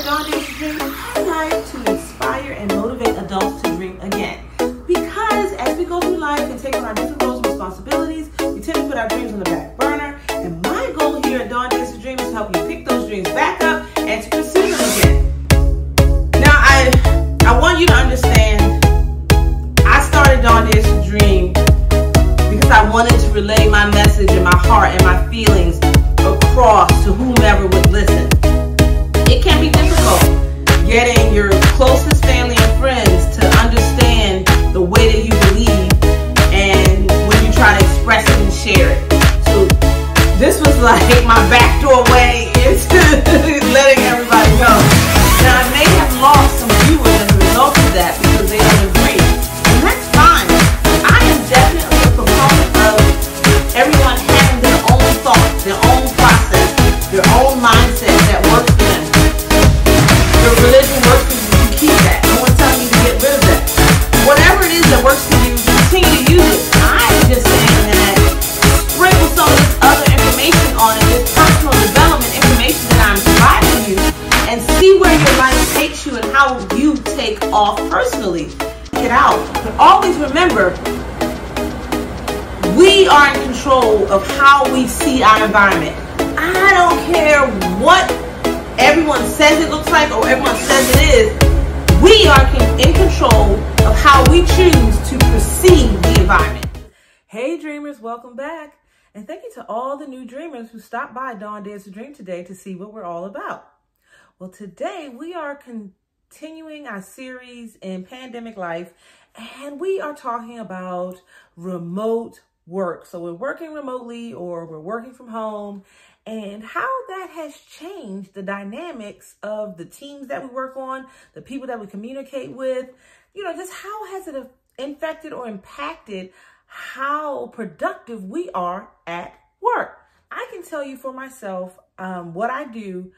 at DawnDares2Dream, I like to inspire and motivate adults to dream again. Because as we go through life and take on our different roles and responsibilities, we tend to put our dreams on the back burner. And my goal here at DawnDares2Dream is to help you pick those dreams back up and to pursue them again. Now, I want you to understand, I started DawnDares2Dream because I wanted to relay my message and my heart and my feelings across to whomever would listen. It can be difficult getting your closest family and friends to understand the way that you believe and when you try to express it and share it. So this was like my backdoor way into letting everybody know. Now I may have lost some viewers as a result of that because they don't agree. And that's fine. I am definitely a proponent of everyone having their own thoughts, their own process, their own mindset that works for them. Your religion works for you, you keep that. No one's telling you to get rid of that. Whatever it is that works for you, continue to use it. I'm just saying that sprinkle some of this other information on it, this personal development information that I'm providing you, and see where your life takes you and how you take off personally. Get out. But always remember, we are in control of how we see our environment. I don't care what everyone says it looks like or everyone says it is. We are in control of how we choose to perceive the environment. Hey dreamers, welcome back. And thank you to all the new dreamers who stopped by DawnDares2Dream today to see what we're all about. Well, today we are continuing our series in pandemic life, and we are talking about remote work. So we're working remotely or we're working from home, and how that has changed the dynamics of the teams that we work on, the people that we communicate with, just how has it affected or impacted how productive we are at work. I can tell you for myself, what I do,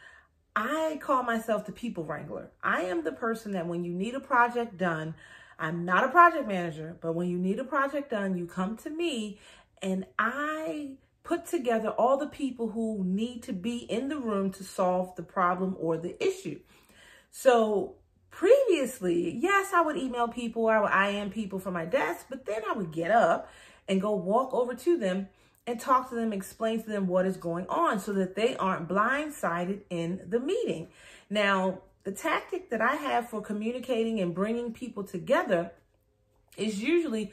I call myself the people wrangler. I am the person that when you need a project done, I'm not a project manager, but when you need a project done, you come to me and I put together all the people who need to be in the room to solve the problem or the issue. So previously, yes, I would email people, I would IM people from my desk, but then I would get up and go walk over to them and talk to them, explain to them what is going on so that they aren't blindsided in the meeting. Now, the tactic that I have for communicating and bringing people together is usually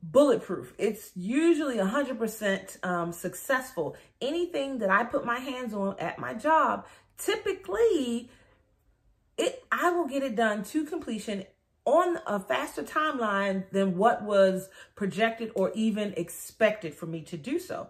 bulletproof. It's usually 100% successful. Anything that I put my hands on at my job, typically I will get it done to completion on a faster timeline than what was projected or even expected for me to do so.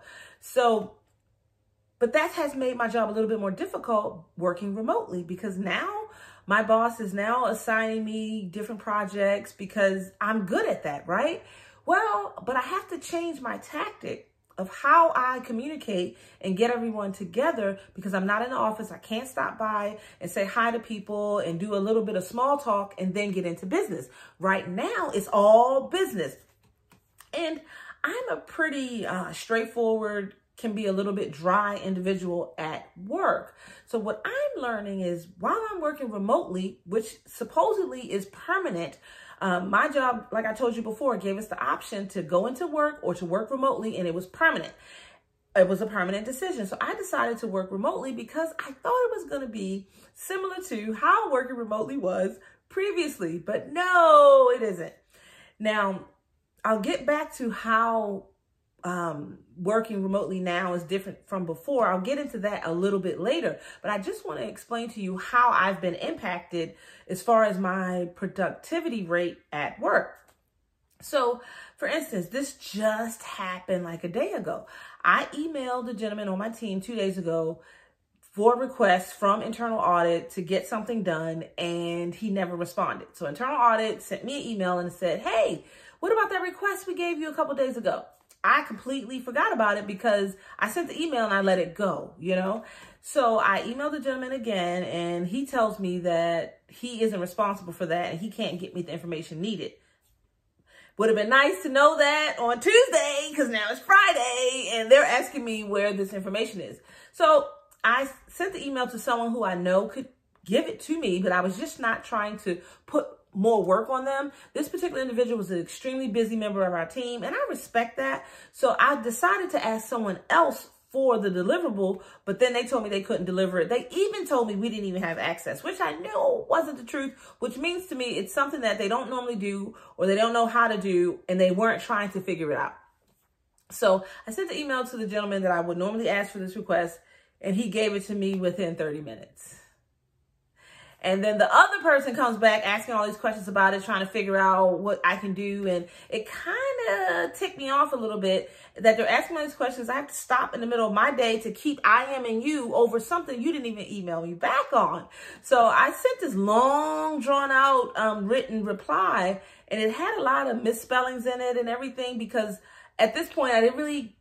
But that has made my job a little bit more difficult working remotely, because now my boss is now assigning me different projects because I'm good at that, right? Well, but I have to change my tactic of how I communicate and get everyone together, because I'm not in the office. I can't stop by and say hi to people and do a little bit of small talk and then get into business. Right now, it's all business. And I'm a pretty straightforward, can be a little bit dry individual at work. So what I'm learning is while I'm working remotely, which supposedly is permanent, my job, like I told you before, gave us the option to go into work or to work remotely, and it was permanent. It was a permanent decision. So I decided to work remotely because I thought it was going to be similar to how working remotely was previously, but no, it isn't. Now, I'll get back to how working remotely now is different from before. I'll get into that a little bit later, but I just want to explain to you how I've been impacted as far as my productivity rate at work. So for instance, this just happened like a day ago. I emailed a gentleman on my team 2 days ago for requests from internal audit to get something done, and he never responded. So internal audit sent me an email and said, hey, what about that request we gave you a couple days ago? I completely forgot about it because I sent the email and I let it go, So I emailed the gentleman again, and he tells me that he isn't responsible for that and he can't get me the information needed. Would have been nice to know that on Tuesday, because now it's Friday and they're asking me where this information is. So I sent the email to someone who I know could give it to me, but I was just not trying to put more work on them. This particular individual was an extremely busy member of our team, and I respect that. So I decided to ask someone else for the deliverable, but then they told me they couldn't deliver it. They even told me we didn't even have access, which I knew wasn't the truth, which means to me it's something that they don't normally do or they don't know how to do, and they weren't trying to figure it out. So I sent the email to the gentleman that I would normally ask for this request, and he gave it to me within 30 minutes. And then the other person comes back asking all these questions about it, trying to figure out what I can do. And it kind of ticked me off a little bit that they're asking all these questions. I have to stop in the middle of my day to keep IMing you over something you didn't even email me back on. So I sent this long, drawn out written reply, and it had a lot of misspellings in it and everything, because at this point I didn't really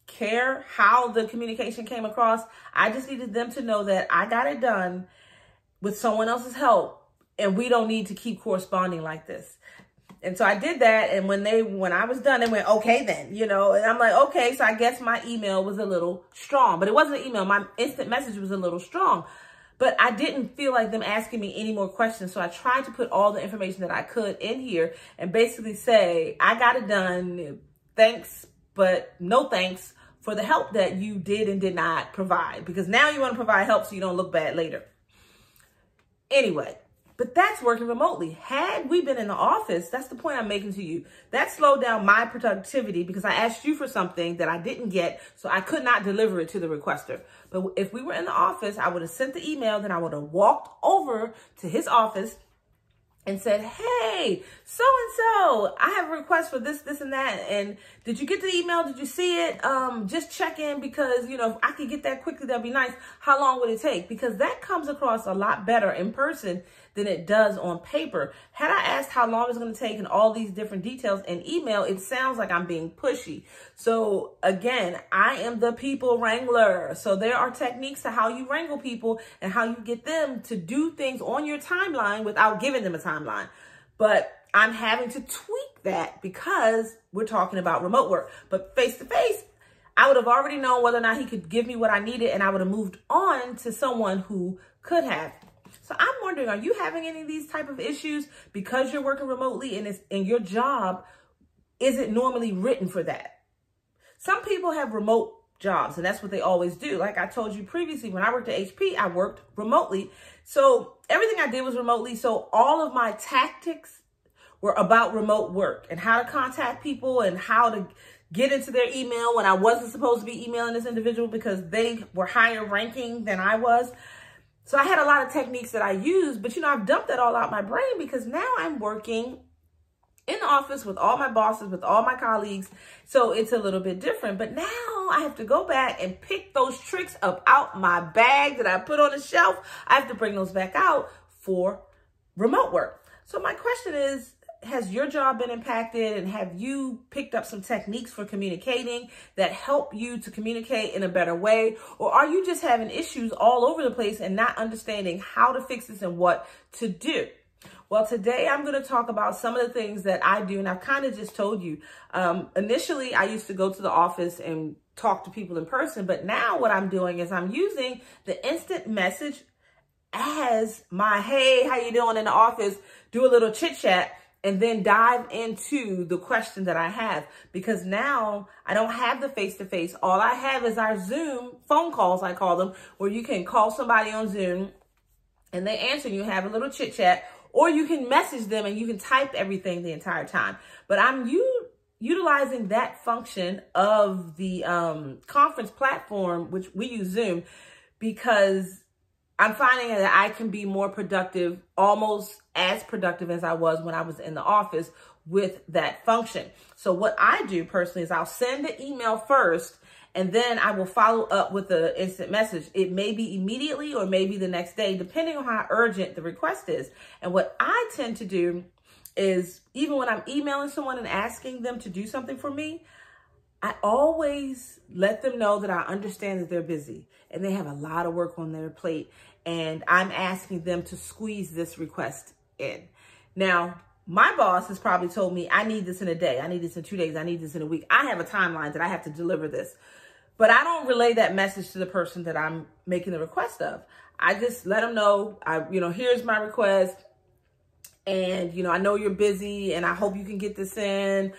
care how the communication came across. I just needed them to know that I got it done with someone else's help, and we don't need to keep corresponding like this. And so I did that, and when I was done, they went, okay then, you know, and I'm like, okay, so I guess my email was a little strong, but it wasn't an email. My instant message was a little strong, but I didn't feel like them asking me any more questions. So I tried to put all the information that I could in here and basically say, I got it done. Thanks, but no thanks for the help that you did and did not provide, because now you want to provide help so you don't look bad later. Anyway, but that's working remotely. Had we been in the office, that's the point I'm making to you. That slowed down my productivity because I asked you for something that I didn't get, so I could not deliver it to the requester. But if we were in the office, I would have sent the email, then I would have walked over to his office and said, hey, so-and-so, I have a request for this, this, and that. And did you get the email? Did you see it? Just check in, because, you know, if I could get that quickly, that'd be nice. How long would it take? Because that comes across a lot better in person than it does on paper. Had I asked how long it's going to take and all these different details in email, it sounds like I'm being pushy. So again, I am the people wrangler. So there are techniques to how you wrangle people and how you get them to do things on your timeline without giving them a timeline. But I'm having to tweak that because we're talking about remote work. But face to face, I would have already known whether or not he could give me what I needed, and I would have moved on to someone who could have. So I'm wondering, are you having any of these type of issues because you're working remotely and it's in your job? Is it normally written for that? Some people have remote jobs, and that's what they always do. Like I told you previously, when I worked at HP, I worked remotely. So everything I did was remotely. So all of my tactics were about remote work and how to contact people and how to get into their email when I wasn't supposed to be emailing this individual because they were higher ranking than I was. So I had a lot of techniques that I used, but, you know, I've dumped that all out my brain because now I'm working in the office with all my bosses, with all my colleagues. So it's a little bit different. But now I have to go back and pick those tricks up out my bag that I put on the shelf. I have to bring those back out for remote work. So my question is, has your job been impacted, and have you picked up some techniques for communicating that help you to communicate in a better way? Or are you just having issues all over the place and not understanding how to fix this and what to do? Well, today I'm going to talk about some of the things that I do, and I've kind of just told you. Initially, I used to go to the office and talk to people in person, but now what I'm doing is I'm using the instant message as my, hey, how you doing in the office, do a little chit chat, and then dive into the question that I have, because now I don't have the face-to-face. All I have is our Zoom phone calls, I call them, where you can call somebody on Zoom and they answer, and you have a little chit chat, or you can message them and you can type everything the entire time. But I'm utilizing that function of the conference platform, which we use Zoom, because I'm finding that I can be more productive, almost as productive as I was when I was in the office with that function. So what I do personally is I'll send the email first, and then I will follow up with the instant message. It may be immediately or maybe the next day, depending on how urgent the request is. And what I tend to do is, even when I'm emailing someone and asking them to do something for me, I always let them know that I understand that they're busy and they have a lot of work on their plate, and I'm asking them to squeeze this request in. Now, my boss has probably told me, I need this in a day, I need this in 2 days, I need this in a week. I have a timeline that I have to deliver this. But I don't relay that message to the person that I'm making the request of. I just let them know, here's my request. And, I know you're busy and I hope you can get this in.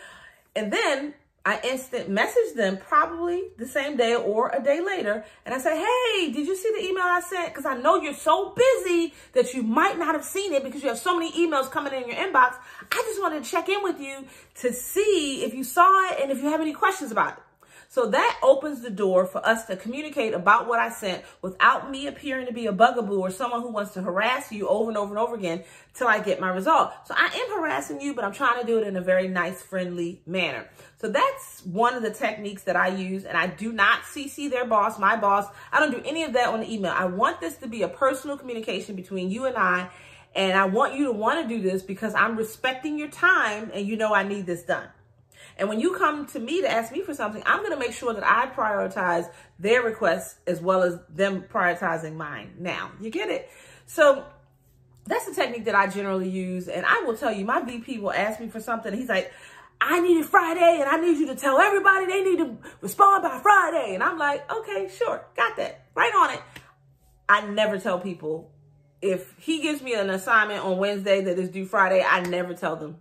And then I instant message them probably the same day or a day later. And I say, hey, did you see the email I sent? Because I know you're so busy that you might not have seen it because you have so many emails coming in your inbox. I just wanted to check in with you to see if you saw it and if you have any questions about it. So that opens the door for us to communicate about what I sent without me appearing to be a bugaboo or someone who wants to harass you over and over and over again till I get my result. So I am harassing you, but I'm trying to do it in a very nice, friendly manner. So that's one of the techniques that I use, and I do not CC their boss, my boss. I don't do any of that on the email. I want this to be a personal communication between you and I want you to want to do this because I'm respecting your time and I need this done. And when you come to me to ask me for something, I'm going to make sure that I prioritize their requests as well as them prioritizing mine. Now, you get it? So that's the technique that I generally use. And I will tell you, my VP will ask me for something. He's like, I need it Friday and I need you to tell everybody they need to respond by Friday. And I'm like, okay, sure. Got that. Right on it. I never tell people if he gives me an assignment on Wednesday that is due Friday, I never tell them.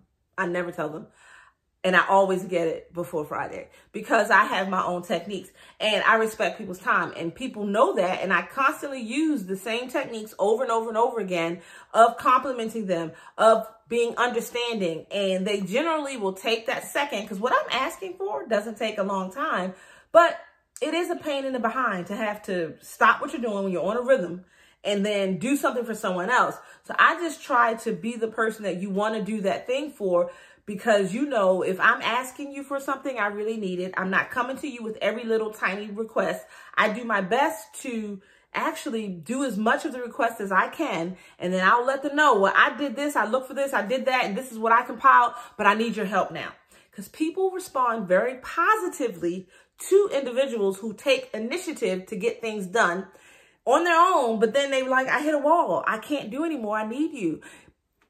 And I always get it before Friday because I have my own techniques and I respect people's time and people know that. And I constantly use the same techniques over and over and over again of complimenting them, of being understanding. And they generally will take that second because what I'm asking for doesn't take a long time, but it is a pain in the behind to have to stop what you're doing when you're on a rhythm and then do something for someone else. So I just try to be the person that you want to do that thing for. Because, if I'm asking you for something, I really need it. I'm not coming to you with every little tiny request. I do my best to actually do as much of the request as I can. And then I'll let them know, well, I did this, I looked for this, I did that, and this is what I compiled, but I need your help now. Because people respond very positively to individuals who take initiative to get things done on their own. But then they're like, I hit a wall. I can't do anymore. I need you.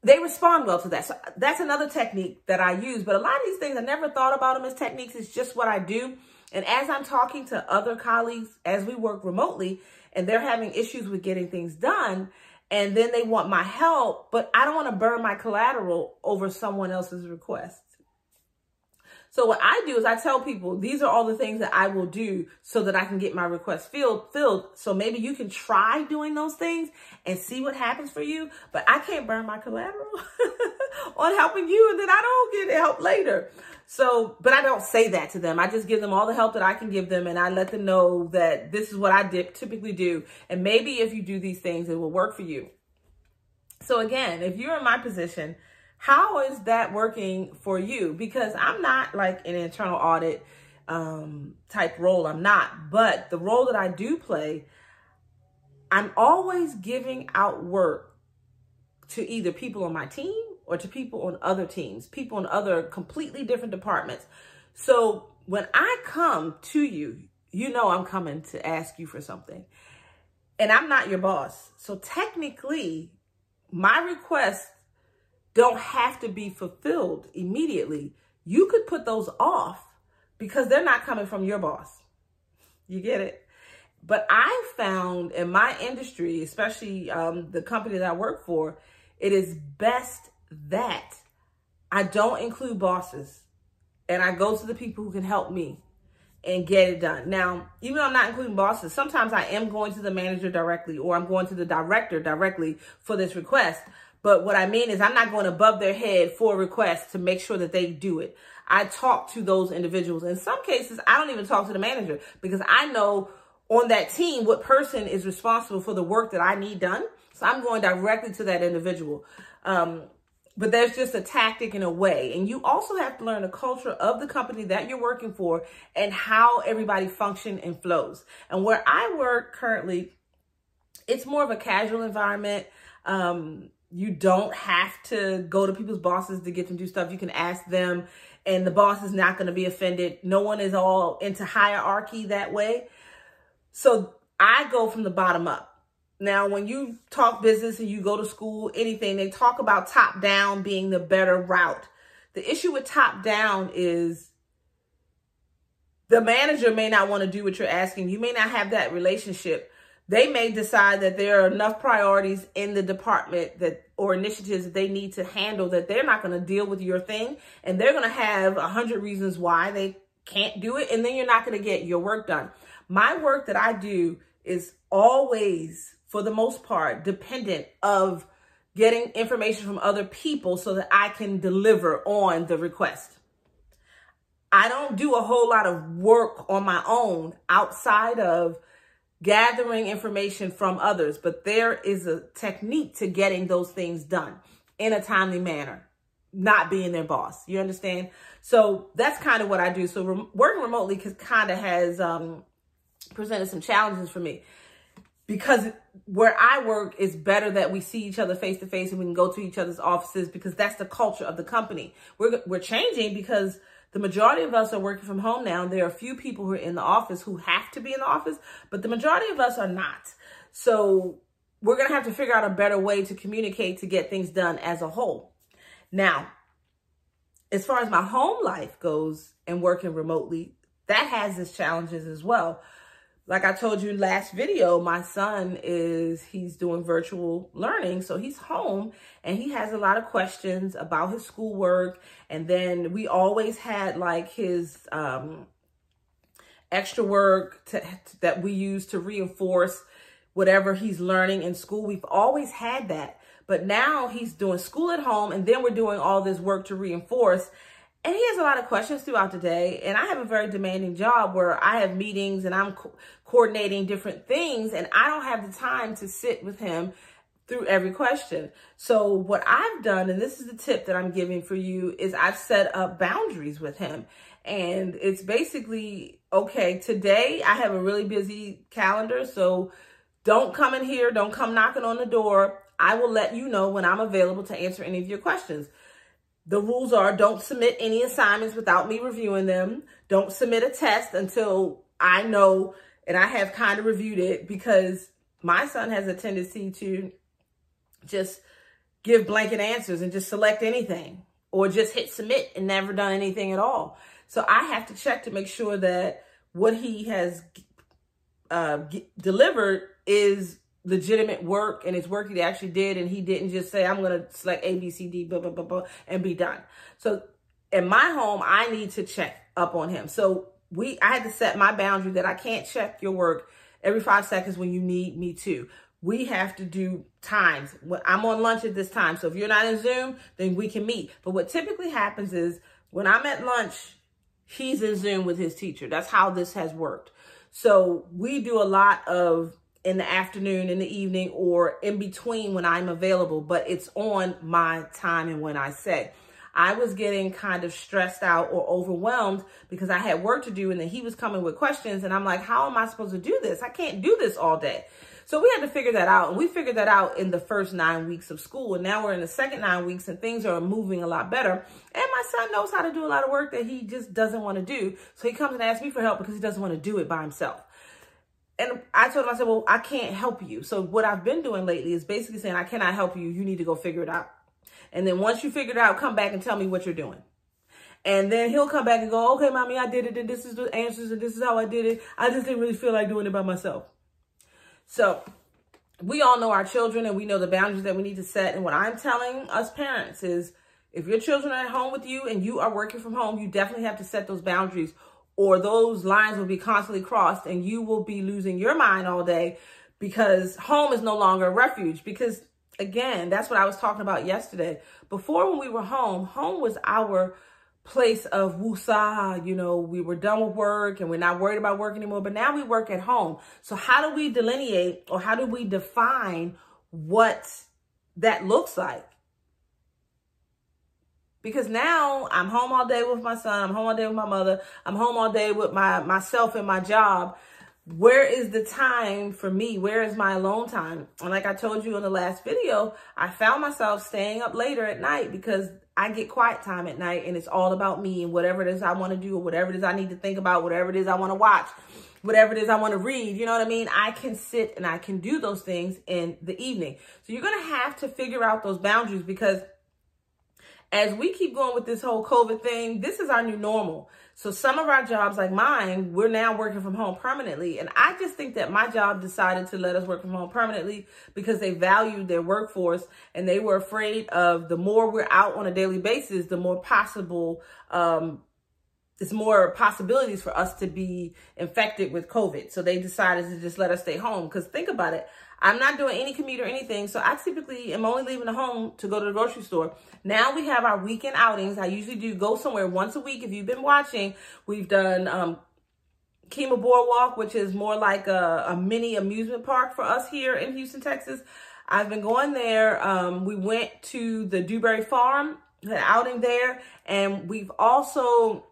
They respond well to that. So that's another technique that I use. But a lot of these things, I never thought about them as techniques. It's just what I do. And as I'm talking to other colleagues, as we work remotely, and they're having issues with getting things done, and then they want my help, but I don't want to burn my collateral over someone else's request. So what I do is I tell people, these are all the things that I will do so that I can get my request filled. So maybe you can try doing those things and see what happens for you. But I can't burn my collateral on helping you and then I don't get help later. So, but I don't say that to them. I just give them all the help that I can give them. And I let them know that this is what I typically do. And maybe if you do these things, it will work for you. So again, if you're in my position, how is that working for you? Because I'm not like an internal audit type role. I'm not. But the role that I do play, I'm always giving out work to either people on my team or to people on other teams, people in other completely different departments. So when I come to you, I'm coming to ask you for something. And I'm not your boss. So technically, my requests don't have to be fulfilled immediately. You could put those off because they're not coming from your boss. You get it? But I found in my industry, especially the company that I work for, it is best that I don't include bosses and I go to the people who can help me and get it done. Now, even though I'm not including bosses, sometimes I am going to the manager directly or I'm going to the director directly for this request. But what I mean is I'm not going above their head for a request to make sure that they do it. I talk to those individuals. In some cases, I don't even talk to the manager because I know on that team what person is responsible for the work that I need done. So I'm going directly to that individual. But there's just a tactic and a way. And you also have to learn the culture of the company that you're working for and how everybody functions and flows. And where I work currently, it's more of a casual environment. You don't have to go to people's bosses to get them to do stuff. You can ask them and the boss is not going to be offended. No one is all into hierarchy that way. So I go from the bottom up. Now, when you talk business and you go to school, anything, they talk about top down being the better route. The issue with top down is the manager may not want to do what you're asking. You may not have that relationship. They may decide that there are enough priorities in the department that or initiatives that they need to handle that they're not going to deal with your thing, and they're going to have 100 reasons why they can't do it, and then you're not going to get your work done. My work that I do is always, for the most part, dependent of getting information from other people so that I can deliver on the request. I don't do a whole lot of work on my own outside of gathering information from others, but there is a technique to getting those things done in a timely manner, not being their boss. You understand? So that's kind of what I do. So working remotely kind of has presented some challenges for me, because where I work is better that we see each other face to face and we can go to each other's offices, because that's the culture of the company. We're changing because the majority of us are working from home now. There are a few people who are in the office who have to be in the office, but the majority of us are not. So we're going to have to figure out a better way to communicate to get things done as a whole. Now, as far as my home life goes and working remotely, that has its challenges as well. Like I told you last video, my son he's doing virtual learning. So he's home and he has a lot of questions about his schoolwork. And then we always had like his extra work that we use to reinforce whatever he's learning in school. We've always had that. But now he's doing school at home, and then we're doing all this work to reinforce. And he has a lot of questions throughout the day. And I have a very demanding job where I have meetings and I'm coordinating different things, and I don't have the time to sit with him through every question. So what I've done, and this is the tip that I'm giving for you, is I've set up boundaries with him. And it's basically, okay, today I have a really busy calendar, so don't come in here, don't come knocking on the door. I will let you know when I'm available to answer any of your questions. The rules are, don't submit any assignments without me reviewing them. Don't submit a test until I know and I have kind of reviewed it, because my son has a tendency to just give blanket answers and just select anything, or just hit submit and never done anything at all. So I have to check to make sure that what he has delivered is legitimate work, and it's work he actually did, and he didn't just say, I'm going to select A, B, C, D, blah, blah, blah, blah, and be done. So in my home, I need to check up on him. So I had to set my boundary that I can't check your work every 5 seconds when you need me to. We have to do times. I'm on lunch at this time. So if you're not in Zoom, then we can meet. But what typically happens is when I'm at lunch, he's in Zoom with his teacher. That's how this has worked. So we do a lot of in the afternoon, in the evening, or in between when I'm available, but it's on my time and when I say. I was getting kind of stressed out or overwhelmed because I had work to do, and then he was coming with questions, and I'm like, how am I supposed to do this? I can't do this all day. So we had to figure that out, and we figured that out in the first 9 weeks of school, and now we're in the second 9 weeks, and things are moving a lot better, and my son knows how to do a lot of work that he just doesn't want to do, so he comes and asks me for help because he doesn't want to do it by himself. And I told him, I said, well, I can't help you. So what I've been doing lately is basically saying, I cannot help you. You need to go figure it out. And then once you figure it out, come back and tell me what you're doing. And then he'll come back and go, okay, mommy, I did it. And this is the answers. And this is how I did it. I just didn't really feel like doing it by myself. So we all know our children, and we know the boundaries that we need to set. And what I'm telling us parents is, if your children are at home with you and you are working from home, you definitely have to set those boundaries, or those lines will be constantly crossed and you will be losing your mind all day, because home is no longer a refuge. Because again, that's what I was talking about yesterday. Before, when we were home was our place of woosah. You know, we were done with work and we're not worried about work anymore, but now we work at home. So how do we delineate, or how do we define what that looks like? Because now I'm home all day with my son. I'm home all day with my mother. I'm home all day with myself and my job. Where is the time for me? Where is my alone time? And like I told you in the last video, I found myself staying up later at night because I get quiet time at night, and it's all about me and whatever it is I want to do, or whatever it is I need to think about, whatever it is I want to watch, whatever it is I want to read. You know what I mean? I can sit and I can do those things in the evening. So you're going to have to figure out those boundaries, because as we keep going with this whole COVID thing, this is our new normal. So some of our jobs, like mine, we're now working from home permanently. And I just think that my job decided to let us work from home permanently because they valued their workforce, and they were afraid of the more we're out on a daily basis, the more possible, it's more possibilities for us to be infected with COVID. So they decided to just let us stay home. Because think about it. I'm not doing any commute or anything. So I typically am only leaving the home to go to the grocery store. Now we have our weekend outings. I usually do go somewhere once a week. If you've been watching, we've done Kima Boardwalk, which is more like a mini amusement park for us here in Houston, Texas. I've been going there. We went to the Dewberry Farm, the outing there. And we've also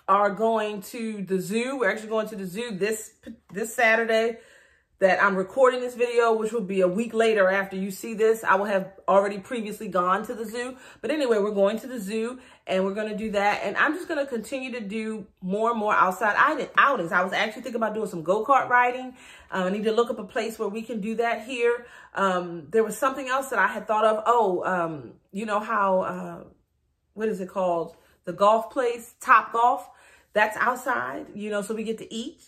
are going to the zoo. We're actually going to the zoo this Saturday that I'm recording this video, which will be a week later after you see this. I will have already previously gone to the zoo. But anyway, we're going to the zoo and we're going to do that. And I'm just going to continue to do more and more outside outings. I was actually thinking about doing some go-kart riding. I need to look up a place where we can do that here. There was something else that I had thought of. You know how, what is it called? The golf place, Top Golf. That's outside, you know, so we get to eat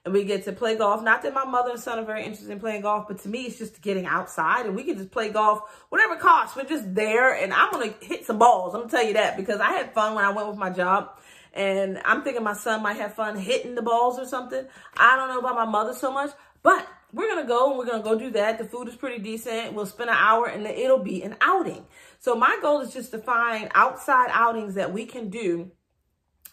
and we get to play golf. Not that my mother and son are very interested in playing golf, but to me, it's just getting outside and we can just play golf, whatever it costs. We're just there and I'm going to hit some balls. I'm going to tell you that because I had fun when I went with my job, and I'm thinking my son might have fun hitting the balls or something. I don't know about my mother so much, but we're going to go and we're going to go do that. The food is pretty decent. We'll spend an hour and then it'll be an outing. So my goal is just to find outside outings that we can do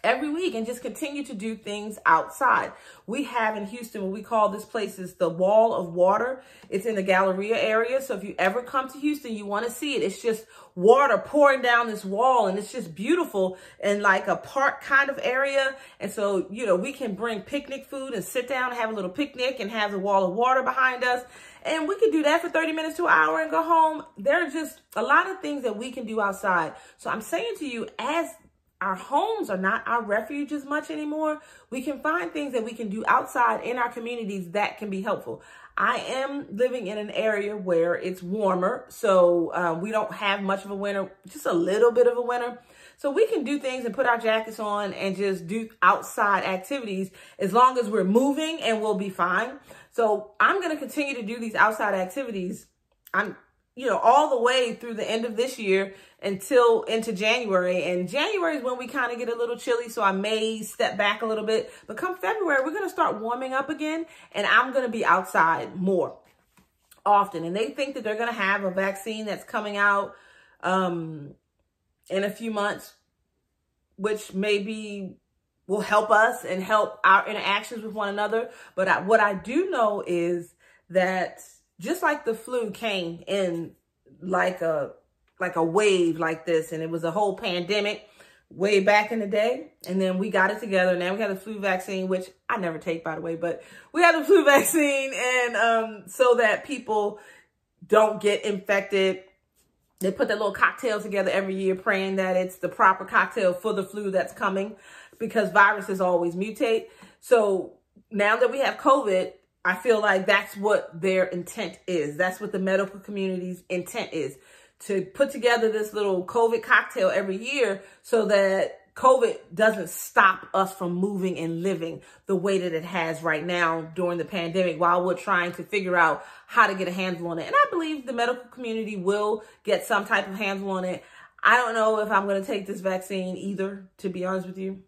every week and just continue to do things outside. We have in Houston what we call this place is the Wall of Water. It's in the Galleria area. So if you ever come to Houston, you want to see it. It's just water pouring down this wall and it's just beautiful in like a park kind of area. And so, you know, we can bring picnic food and sit down and have a little picnic and have the wall of water behind us. And we can do that for 30 minutes to an hour and go home. There are just a lot of things that we can do outside. So I'm saying to you, as our homes are not our refuge as much anymore, we can find things that we can do outside in our communities that can be helpful. I am living in an area where it's warmer, so we don't have much of a winter, just a little bit of a winter. So we can do things and put our jackets on and just do outside activities as long as we're moving, and we'll be fine. So I'm going to continue to do these outside activities. You know, all the way through the end of this year until into January. And January is when we kind of get a little chilly, so I may step back a little bit. But come February, we're going to start warming up again, and I'm going to be outside more often. And they think that they're going to have a vaccine that's coming out in a few months, which maybe will help us and help our interactions with one another. But what I do know is that just like the flu came in like a wave like this, and it was a whole pandemic way back in the day, and then we got it together. Now we have the flu vaccine, which I never take, by the way, but we have the flu vaccine, and so that people don't get infected. They put that little cocktail together every year, praying that it's the proper cocktail for the flu that's coming, because viruses always mutate. So now that we have COVID, I feel like that's what their intent is. That's what the medical community's intent is, to put together this little COVID cocktail every year so that COVID doesn't stop us from moving and living the way that it has right now during the pandemic, while we're trying to figure out how to get a handle on it. And I believe the medical community will get some type of handle on it. I don't know if I'm going to take this vaccine either, to be honest with you.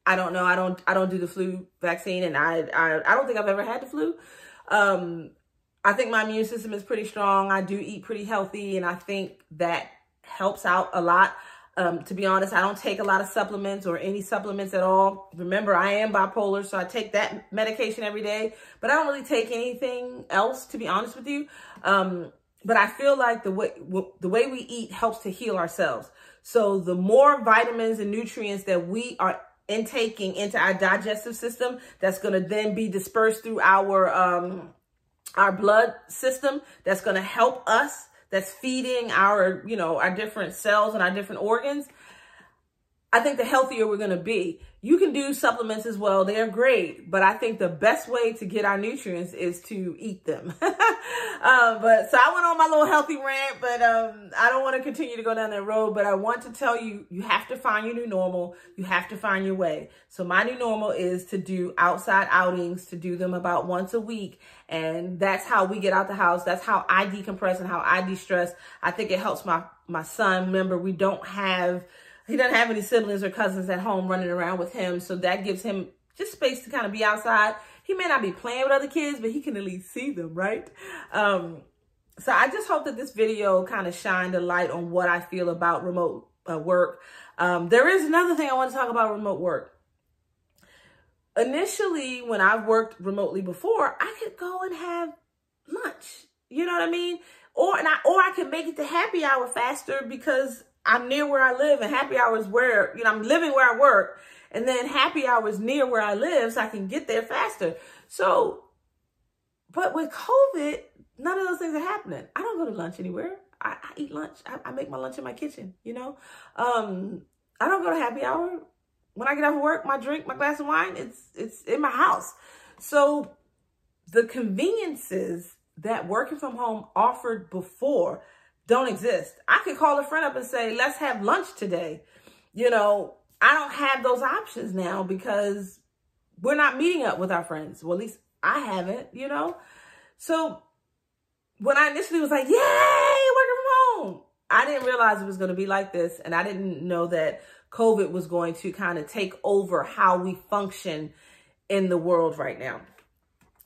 I don't know. I don't do the flu vaccine, and I don't think I've ever had the flu. I think my immune system is pretty strong. I do eat pretty healthy, and I think that helps out a lot. To be honest, I don't take a lot of supplements or any supplements at all. Remember, I am bipolar, so I take that medication every day, but I don't really take anything else, to be honest with you. But I feel like the way we eat helps to heal ourselves. So the more vitamins and nutrients that we are intaking into our digestive system, that's going to then be dispersed through our blood system, that's going to help us, that's feeding our, you know, our different cells and our different organs. I think the healthier we're going to be. You can do supplements as well. They're great. But I think the best way to get our nutrients is to eat them. So I went on my little healthy rant, but I don't want to continue to go down that road. But I want to tell you, you have to find your new normal. You have to find your way. So my new normal is to do outside outings, to do them about once a week. And that's how we get out the house. That's how I decompress and how I de-stress. I think it helps my son. Remember, he doesn't have any siblings or cousins at home running around with him. So that gives him just space to kind of be outside. He may not be playing with other kids, but he can at least see them, right? So I just hope that this video kind of shined a light on what I feel about remote work. There is another thing I want to talk about remote work. Initially, when I've worked remotely before, I could go and have lunch. You know what I mean? Or I could make it to happy hour faster because I'm near where I live, and happy hour is where, I'm living where I work, and then happy hour is near where I live, so I can get there faster. So, but with COVID, none of those things are happening. I don't go to lunch anywhere. I eat lunch. I make my lunch in my kitchen, I don't go to happy hour. When I get off of work, my glass of wine, it's in my house. So the conveniences that working from home offered before don't exist. I could call a friend up and say, let's have lunch today. I don't have those options now because we're not meeting up with our friends. Well, at least I haven't, So when I initially was like, yay, working from home, I didn't realize it was going to be like this. And I didn't know that COVID was going to kind of take over how we function in the world right now.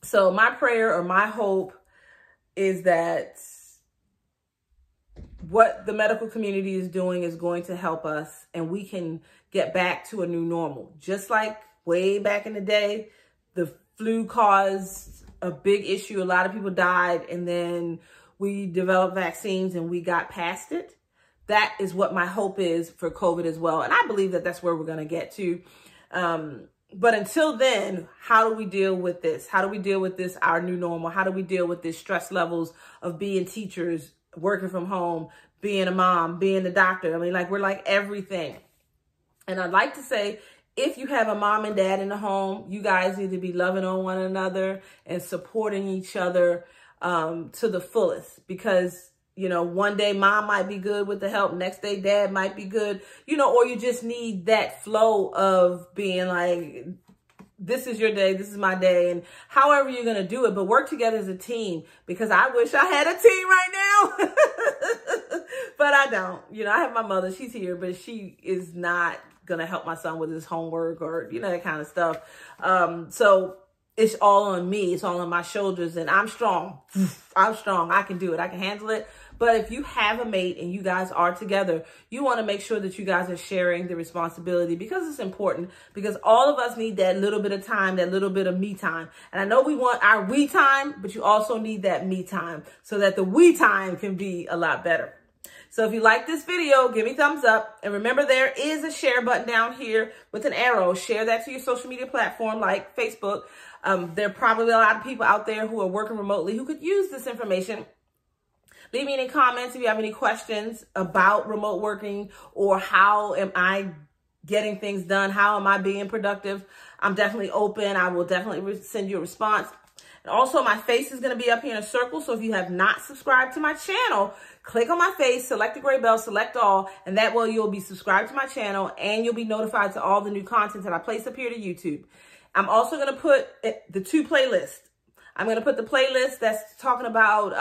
So my prayer or my hope is that what the medical community is doing is going to help us, and we can get back to a new normal. Just like way back in the day, the flu caused a big issue. A lot of people died, and then we developed vaccines and we got past it. That is what my hope is for COVID as well. And I believe that that's where we're going to get to. But until then, how do we deal with this? How do we deal with this, our new normal? How do we deal with this stress levels of being teachers, working from home, being a mom, being a doctor? I mean, we're like everything. And I'd like to say, if you have a mom and dad in the home, you guys need to be loving on one another and supporting each other to the fullest, because one day mom might be good with the help. Next day, dad might be good, or you just need that flow of being like, this is your day, this is my day, and however you're going to do it, but work together as a team, because I wish I had a team right now, but I don't. I have my mother, she's here, but she is not going to help my son with his homework or, that kind of stuff. So it's all on me. It's all on my shoulders, and I'm strong. I'm strong. I can do it. I can handle it. But if you have a mate and you guys are together, you want to make sure that you guys are sharing the responsibility, because it's important, because all of us need that little bit of time, that little bit of me time. And I know we want our we time, but you also need that me time so that the we time can be a lot better. So if you like this video, give me a thumbs up. And remember, there is a share button down here with an arrow. Share that to your social media platform like Facebook. There are probably a lot of people out there who are working remotely who could use this information. Leave me any comments if you have any questions about remote working, or how am I getting things done? How am I being productive? I'm definitely open. I will definitely send you a response. And also, my face is going to be up here in a circle. So if you have not subscribed to my channel, click on my face, select the gray bell, select all, and that way you'll be subscribed to my channel and you'll be notified to all the new content that I place up here to YouTube. I'm also going to put the 2 playlists. I'm going to put the playlist that's talking about,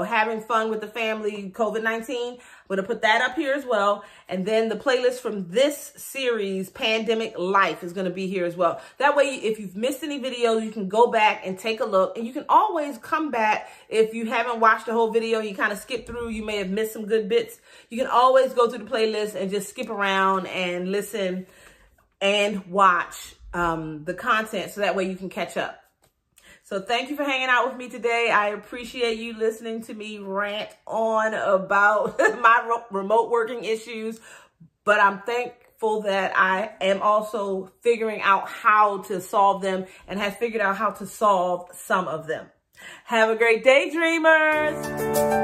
having fun with the family, COVID-19. I'm going to put that up here as well. And then the playlist from this series, Pandemic Life, is going to be here as well. That way, if you've missed any videos, you can go back and take a look. And you can always come back if you haven't watched the whole video, you kind of skip through, you may have missed some good bits. You can always go through the playlist and just skip around and listen and watch the content, so that way you can catch up. So thank you for hanging out with me today. I appreciate you listening to me rant on about my remote working issues, but I'm thankful that I am also figuring out how to solve them, and have figured out how to solve some of them. Have a great day, dreamers.